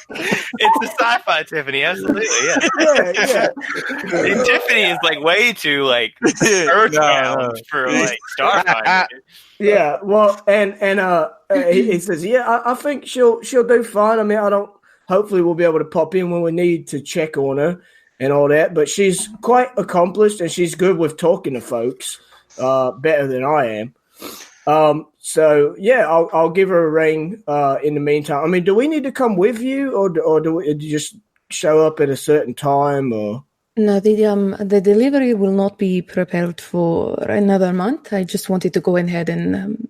It's a sci-fi Tiffany, absolutely, yeah. Yeah. And Tiffany is like way too like earthbound for like Starfinder. Yeah, well, and he says, yeah, I think she'll do fine. I mean, hopefully we'll be able to pop in when we need to check on her and all that. But she's quite accomplished and she's good with talking to folks, better than I am. So yeah, I'll give her a ring. In the meantime, I mean, do we need to come with you, or do you just show up at a certain time, or? No, the delivery will not be prepared for another month. I just wanted to go ahead and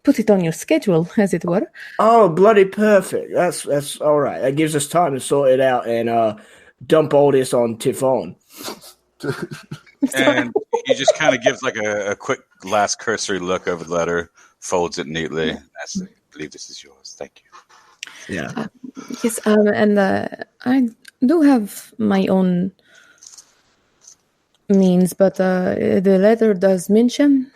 put it on your schedule, as it were. Oh, bloody perfect! That's all right. That gives us time to sort it out and dump all this on Typhon. And he just kind of gives like a quick last cursory look over the letter, folds it neatly. I believe this is yours. Thank you. Yeah. Yes, and I do have my own means, but the letter does mention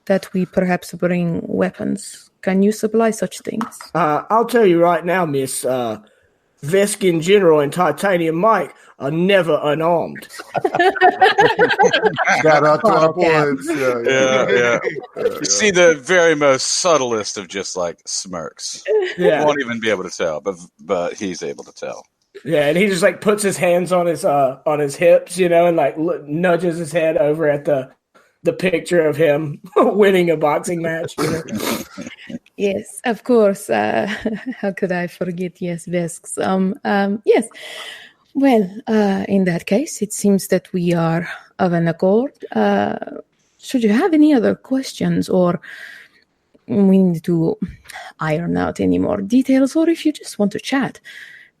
that we perhaps bring weapons. Can you supply such things? I'll tell you right now, Miss Veskin General and Titanium Mike are never unarmed. Shout out to our boys. Yeah. You see the very most subtlest of just like smirks. Yeah. You won't even be able to tell, but he's able to tell. Yeah, and he just like puts his hands on his hips, you know, and like nudges his head over at the picture of him winning a boxing match. You know? Yes, of course. How could I forget? Yes, Vesks. Yes. Well, in that case, it seems that we are of an accord. Should you have any other questions, or we need to iron out any more details, or if you just want to chat,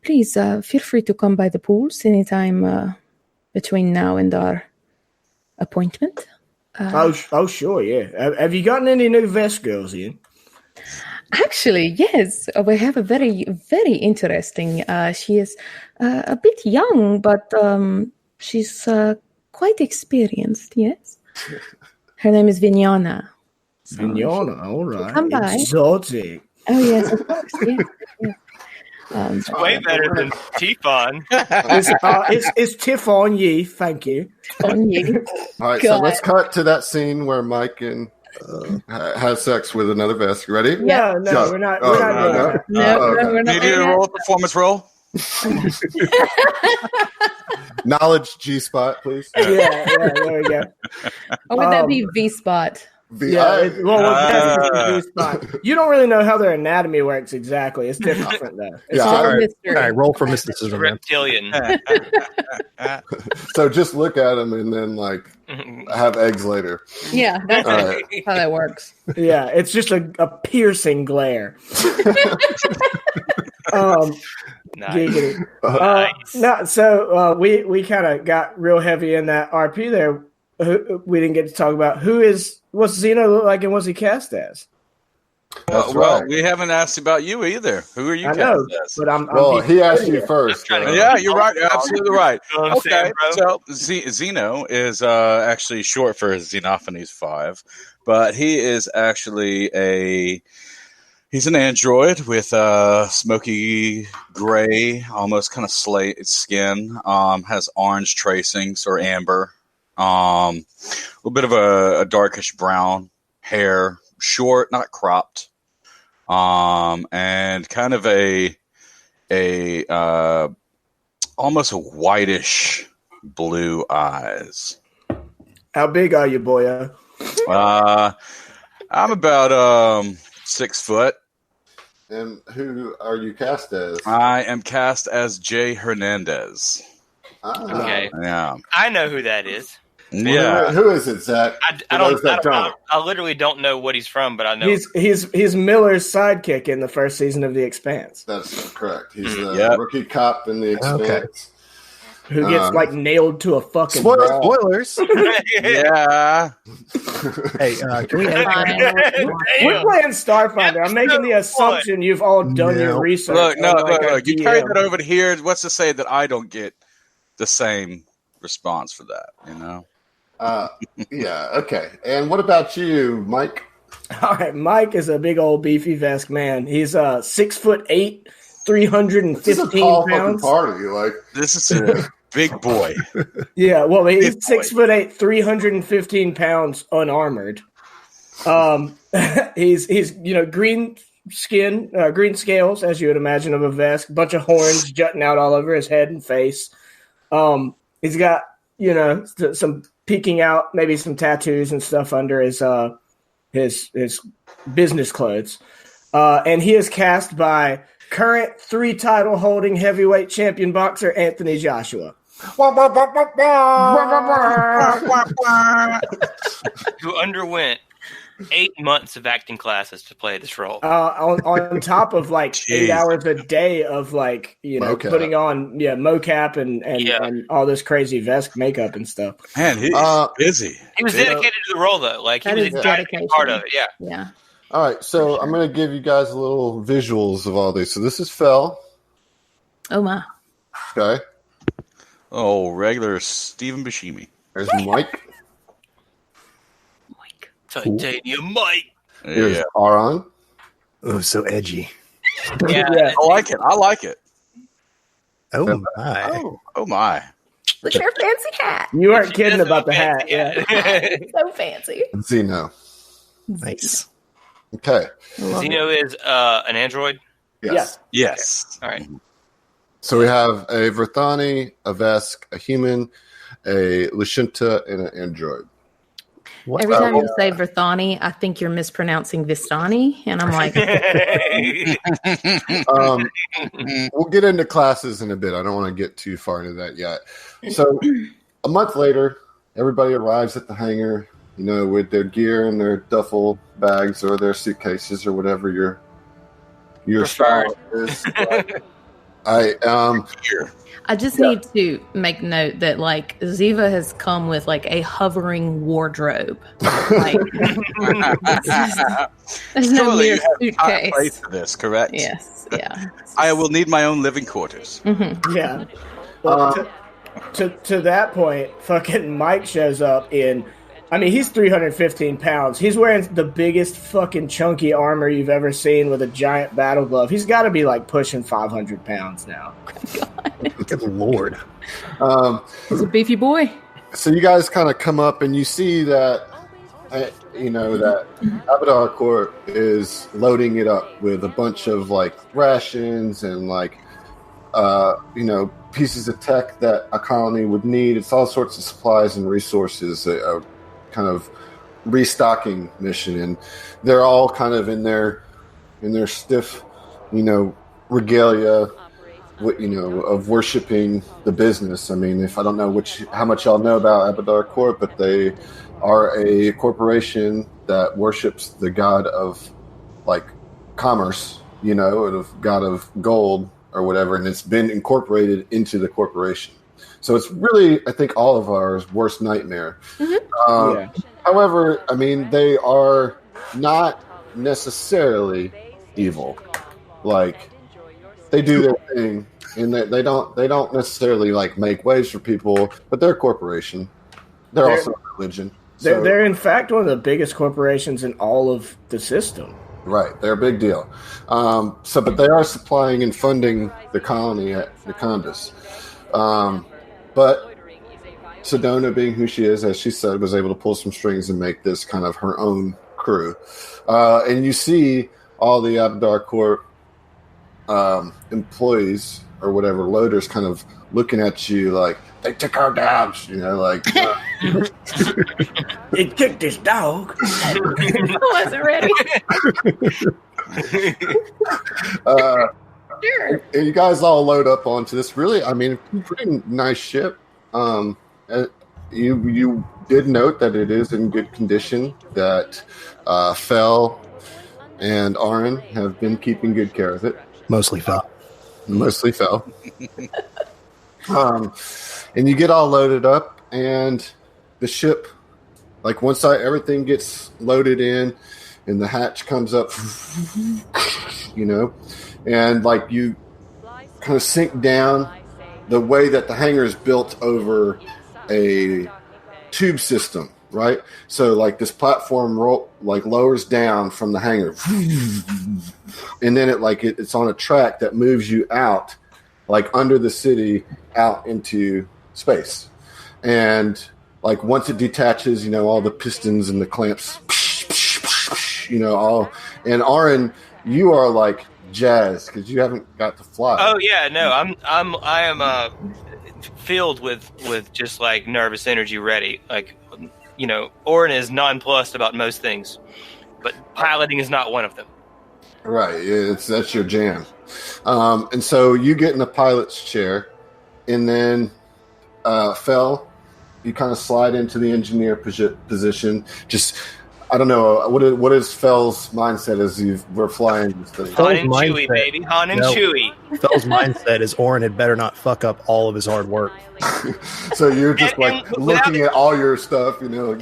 please feel free to come by the pools anytime between now and our appointment. Sure, yeah. Have you gotten any new Vest girls in? Actually, yes. We have a very, very interesting. She is a bit young, but she's quite experienced, yes. Her name is Vinyana. Vinyana, all right. Come by. Exotic. Oh, yes, of course, yes. It's way better than Typhon. It's Typhon Yi, thank you. On you. All right, so let's cut to that scene where Mike and has sex with another Vesk. Ready? No, we're not. We're not doing that. No, we're not. Need you to roll a performance roll? Knowledge G-spot, please. Yeah, there we go. Or would that be V-spot? You don't really know how their anatomy works exactly. It's different though. Yeah, all right, roll for mysticism. Reptilian. So just look at them and then like have eggs later. Yeah, that's right. how that works. Yeah, it's just a piercing glare. Nice. No, so we kind of got real heavy in that RP there. We didn't get to talk about what's Zeno look like and what's he cast as? Well, we haven't asked about you either. Who are you I cast know, as? but He asked you first. Yeah, you're right. You're absolutely right. Okay, bro. so Zeno is actually short for Xenophanes 5, but he is actually he's an android with smoky gray, almost kind of slate skin, has orange tracings or amber, a little bit of a darkish brown hair, short, not cropped, and kind of a almost a whitish blue eyes. How big are you, boyo? I'm about 6 foot. And who are you cast as? I am cast as Jay Hernandez. Okay. Yeah. I know who that is. Yeah. Who is it, Zach? I literally don't know what he's from, but I know he's Miller's sidekick in the first season of The Expanse. That's correct. He's the rookie cop in The Expanse. Who gets nailed to a fucking wall. Spoilers. Yeah. Hey, can we We're playing Starfinder. I'm making the assumption you've all done your research. Look, look. You carry that over here. What's to say that I don't get the same response for that, you know? Yeah, okay. And what about you, Mike? All right, Mike is a big old beefy Vesk man. He's 6'8", 315 this is a tall pounds. fucking party. Like this is a big boy. Yeah, well, he's 6'8", 315 pounds, unarmored. He's green skin, green scales, as you would imagine of a Vesk, bunch of horns jutting out all over his head and face. He's got some peeking out, maybe some tattoos and stuff under his business clothes. And he is cast by current 3 title holding heavyweight champion boxer Anthony Joshua. who underwent 8 months of acting classes to play this role. On top of 8 hours a day of mocap. Putting on mocap and all this crazy Vesk makeup and stuff. Man, he's busy. He was dedicated to the role though. He was excited to be part of it. Yeah. Yeah. all right, so I'm going to give you guys a little visuals of all these. So this is Fel. Oh my. Okay. Oh, regular Stephen Buscemi. There's Mike. Titanium Mike. Here's Yeah. Aron. Oh, so edgy. Yeah. I like it. I like it. Oh my. Oh my. Look at her fancy hat. You aren't kidding about the hat. So fancy. Zeno. Nice. Okay. Zeno is an android. Yes. Yes. All right. So we have a Verthani, a Vesk, a human, a Lashinta, and an android. What? Every time you say Verthani, I think you're mispronouncing Vistani, and I'm like, We'll get into classes in a bit. I don't want to get too far into that yet. So a month later, everybody arrives at the hangar, with their gear and their duffel bags or their suitcases or whatever your style is. I just need to make note that Ziva has come with a hovering wardrobe. There's no mere suitcase. Place for this, correct? Yes, yeah. I will need my own living quarters. Mm-hmm. Yeah. Well, to that point, fucking Mike shows up in. He's 315 pounds. He's wearing the biggest fucking chunky armor you've ever seen with a giant battle glove. He's got to be pushing 500 pounds now. Good Lord. He's a beefy boy. So you guys kind of come up and you see that, that Abadar Corp is loading it up with a bunch of rations and pieces of tech that a colony would need. It's all sorts of supplies and resources. Kind of restocking mission, and they're all kind of in their stiff, regalia, of worshiping the business. If I don't know how much y'all know about Abadar Corp, but they are a corporation that worships the god of commerce, of god of gold or whatever, and it's been incorporated into the corporation. So it's really, I think, all of our worst nightmare. Mm-hmm. However, they are not necessarily evil. They do their thing, and they don't necessarily make waves for people, but they're a corporation. They're also a religion. They're in fact one of the biggest corporations in all of the system. Right, they're a big deal. But they are supplying and funding the colony at Nikondas. But Cedona, being who she is, as she said, was able to pull some strings and make this kind of her own crew. And you see all the Abadar Corp employees or whatever, loaders, kind of looking at you they took our dogs, They kicked this dog. I wasn't ready. Sure. And you guys all load up onto this really, I mean, pretty nice ship. You did note that it is in good condition, that Fel and Aaron have been keeping good care of it. Mostly Fel. Mostly Fel. And you get all loaded up, and the ship, like once everything gets loaded in, and the hatch comes up, you know, and like you kind of sink down. The way that the hangar is built over a tube system, right? So like this platform lowers down from the hangar, and then it's on a track that moves you out, like under the city, out into space. And like once it detaches, you know, all the pistons and the clamps, you know, all. And Aaron, you are like jazzed because you haven't got to fly. Oh yeah, no, I am filled with just like nervous energy ready. Like, you know, Orin is nonplussed about most things, but piloting is not one of them. Right, that's your jam. And so you get in the pilot's chair, and then Fel, you kind of slide into the engineer position. Just, I don't know, what is Fel's mindset as we're flying this thing? Han and Chewie, baby. Han and Chewie. Fel's mindset is Orin had better not fuck up all of his hard work. So you're just looking at all your stuff, you know.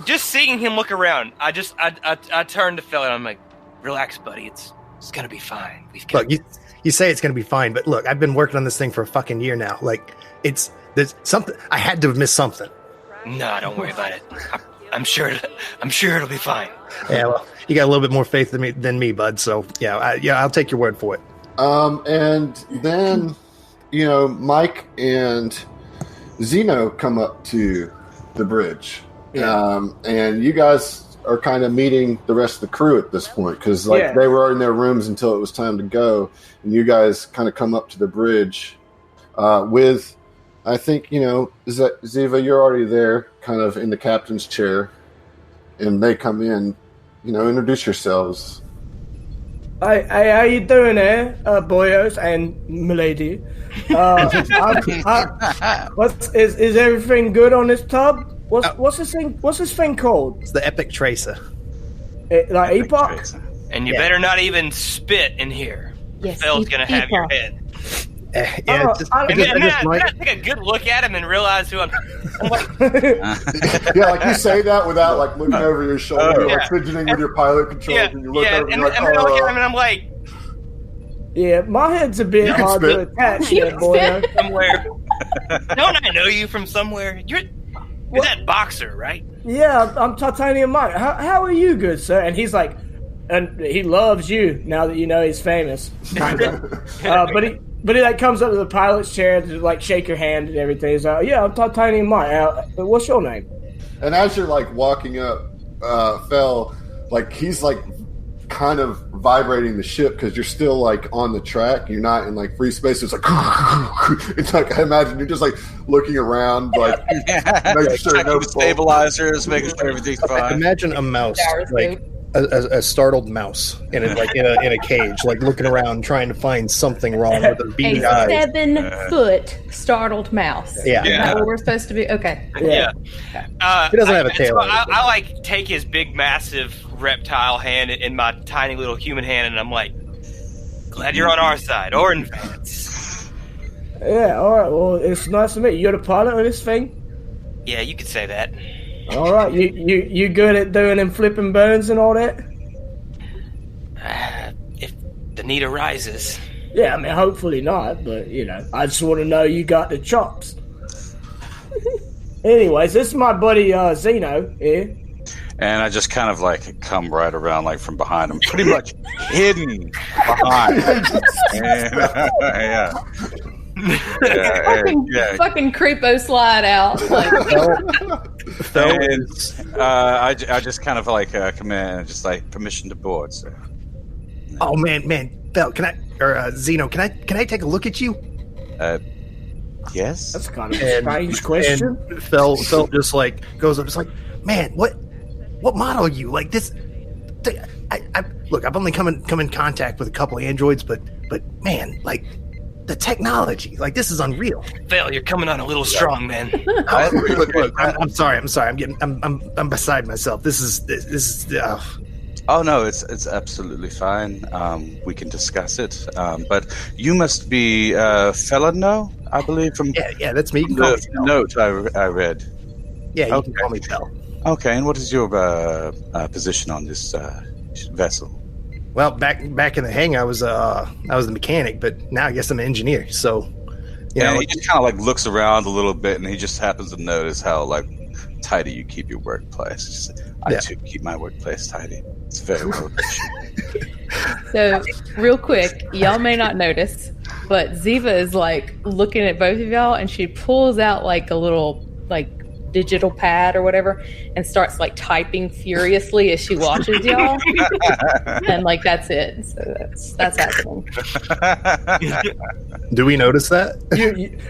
Just seeing him look around, I turned to Fel and I'm like, relax, buddy. It's gonna be fine. Look, you say it's gonna be fine, but look, I've been working on this thing for a fucking year now. Like, there's something. I had to have missed something. No, don't worry about it. I'm sure it'll be fine. Yeah, well, you got a little bit more faith than me, bud. So yeah, I'll take your word for it. And then, you know, Mike and Zeno come up to the bridge, and you guys are kind of meeting the rest of the crew at this point because they were in their rooms until it was time to go, and you guys kind of come up to the bridge with. I think, you know, is that Ziva, you're already there, kind of in the captain's chair, and they come in, you know, introduce yourselves. Hey, how you doing there, boyos and milady? Is everything good on this tub? What's this thing? What's this thing called? It's the Epic Tracer. Like Epoch? And you better not even spit in here. Yes, Fel's gonna have your head. I take a good look at him and realize who I'm like. Yeah, like you say that without like looking over your shoulder, like fidgeting with your pilot controls, and you look over and I look at him and I'm like, yeah, my head's a bit hard to attach there, boy. Somewhere. Don't I know you from somewhere? You're that boxer, right? Yeah, I'm Titanium Mike. How are you, good sir? And he's like, and he loves you now that you know he's famous. Kind of. But he like comes up to the pilot's chair to like shake your hand and everything. He's like, yeah, I'm Titanium Mike. What's your name? And as you're like walking up, Fel, like he's like kind of vibrating the ship because you're still like on the track. You're not in like free space. It's like I imagine you're just like looking around, like making sure no stabilizers, making sure everything's fine. Imagine a mouse, like a startled mouse in a cage, like looking around trying to find something wrong with her beady eyes. 7-foot startled mouse. Yeah. Is that what we're supposed to be? Okay. Yeah. He doesn't have a tail. So I like take his big, massive reptile hand in my tiny little human hand, and I'm like, glad you're on our side, Orin fans. Yeah, all right. Well, it's nice to meet you. You're the pilot of this thing? Yeah, you could say that. All right. You good at doing them flipping burns and all that? If the need arises. Yeah, I mean, hopefully not, but, you know, I just want to know you got the chops. Anyways, this is my buddy Zeno here. And I just kind of like come right around like from behind him, pretty much hidden behind. Fucking creepo slide out. Like. I just kind of like come in and just like permission to board. So. Oh man, Fel, Zeno, can I take a look at you? Yes. That's kind of a strange question. And Fel just like goes up. It's like, man, what model are you? Like this? look, I've only come in contact with a couple androids, but man, like the technology, like this is unreal. Val, you're coming on a little strong, man. Look, I'm sorry. I'm beside myself. This is. Oh no, it's absolutely fine. We can discuss it. But you must be Felano, I believe, from Yeah, that's me. You can call me Phil. note I read. Yeah, you can call me Phil. Okay, and what is your position on this vessel? Well, back in the hang, I was the mechanic, but now I guess I'm an engineer. So, you know, he just kind of like looks around a little bit, and he just happens to notice how like tidy you keep your workplace. I too keep my workplace tidy. It's very well. So, real quick, y'all may not notice, but Ziva is like looking at both of y'all, and she pulls out like a little like digital pad or whatever, and starts like typing furiously as she watches y'all. And like that's it. So that's happening. Do we notice that?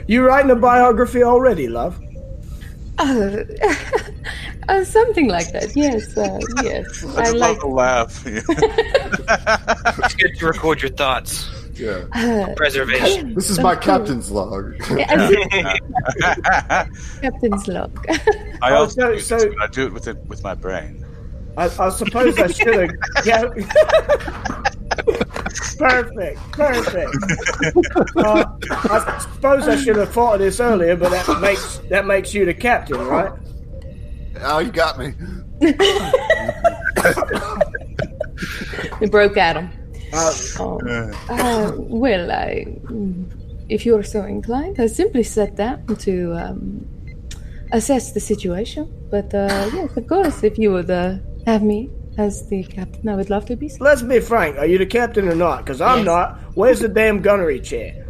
You writing a biography already, love? Something like that. Yes, yes. I like to laugh. It's good to record your thoughts. Yeah. Preservation. This is my captain's log. Captain's log. I also I do it with my brain. I suppose I should have. Yeah. Perfect. I suppose I should have thought of this earlier, but that makes you the captain, right? Oh, you got me. We broke Adam. Well, if you're so inclined, I simply set down to assess the situation. But yes, of course, if you would have me as the captain, I would love to be so. Let's be frank. Are you the captain or not? Because I'm not. Where's the damn gunnery chair?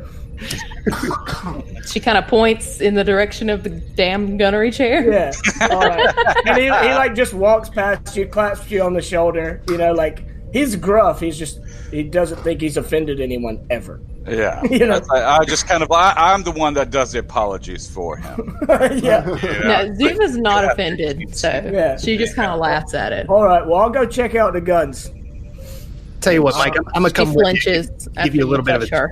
She kind of points in the direction of the damn gunnery chair. Yeah. All right. And he like just walks past you, claps you on the shoulder. You know, like he's gruff. He doesn't think he's offended anyone ever. Yeah. You know? I just kind of I'm the one that does the apologies for him. Yeah. No, Ziva's not offended, so she just kind of laughs at it. All right. Well, I'll go check out the guns. Tell you what, Mike, I'm gonna come with you. Give you a little bit of a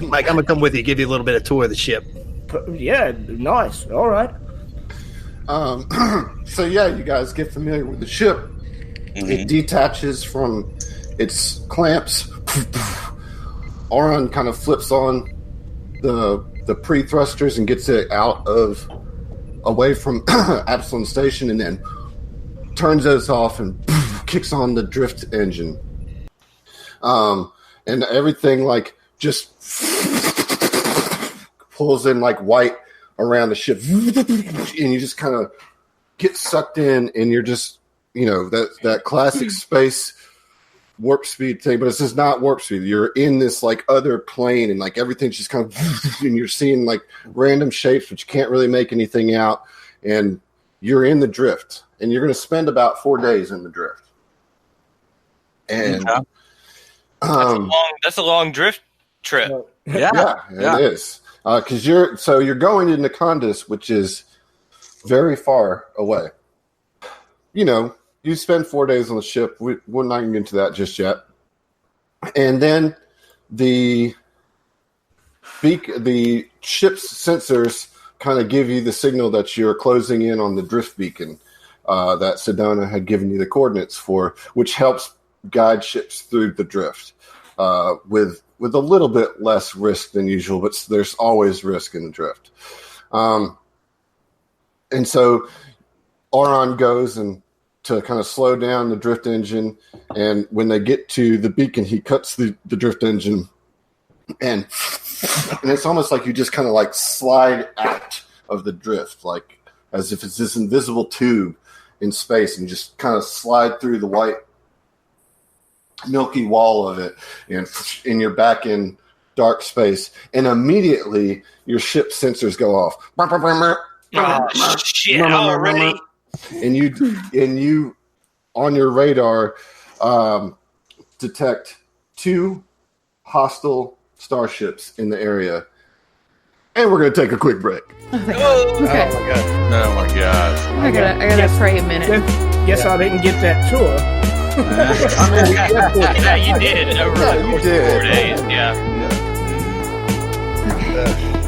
Mike, I'm gonna come with you. Give you a little bit of tour of the ship. Yeah, nice. All right. So yeah, you guys get familiar with the ship. Mm-hmm. It detaches from its clamps. Aeon kind of flips on the pre-thrusters and gets it away from Absalom Station, and then turns those off and kicks on the drift engine. And everything like just pulls in like white around the ship, and you just kind of get sucked in, and you're just, you know, that classic space warp speed thing, but it's just not warp speed. You're in this like other plane, and like everything's just kind of, and you're seeing like random shapes, but you can't really make anything out, and you're in the drift, and you're going to spend about 4 days in the drift. And that's a long drift trip. Yeah, it is. Because you're going into Condis, which is very far away. You know, you spend 4 days on the ship. We're not going to get into that just yet. And then the ship's sensors kind of give you the signal that you're closing in on the drift beacon that Cedona had given you the coordinates for, which helps guide ships through the drift with a little bit less risk than usual, but there's always risk in the drift. And so Aeon goes and to kind of slow down the drift engine, and when they get to the beacon, he cuts the drift engine, and it's almost like you just kind of like slide out of the drift, like as if it's this invisible tube in space, and you just kind of slide through the white milky wall of it, and you're back in dark space, and immediately your ship sensors go off. Oh, shit, already? And you on your radar detect 2 hostile starships in the area, and we're going to take a quick break. Okay. Oh my god! I gotta pray a minute. Guess I didn't get that tour. Yeah, you did over Yeah, the you course did. of 4 days. Yeah. Okay.